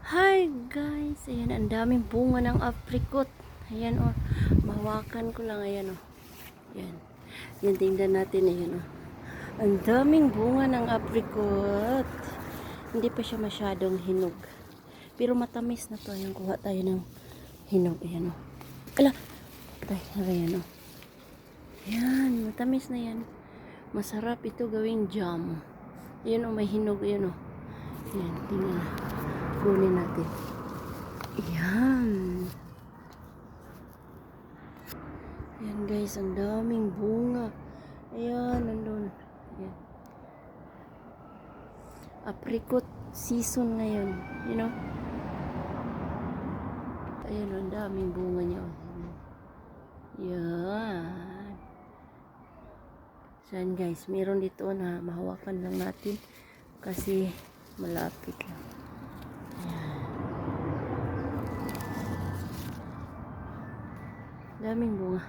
Hi guys, ayan, ang daming bunga ng apricot. Ayan oh, mahawakan ko lang, ayan oh. Ayan, yan tingnan natin, ayan oh. Ang daming bunga ng apricot. Hindi pa siya masyadong hinog. Pero matamis na to, ayan, kuha tayo ng hinog, ayan oh. Ala, ayan oh. Ayan, matamis na yan. Masarap ito gawing jam. Ayan oh, may hinog, ayan oh. Ayan, tingnan na. Kunin natin. Ayan. Ayan guys, ang daming bunga. Ayan, nandun. Ayan. Apricot season ngayon. You know? Ayan, ang daming bunga niya. Ayan. Saan guys, meron dito na mahawakan lang natin kasi malapit lang. Daming bunga.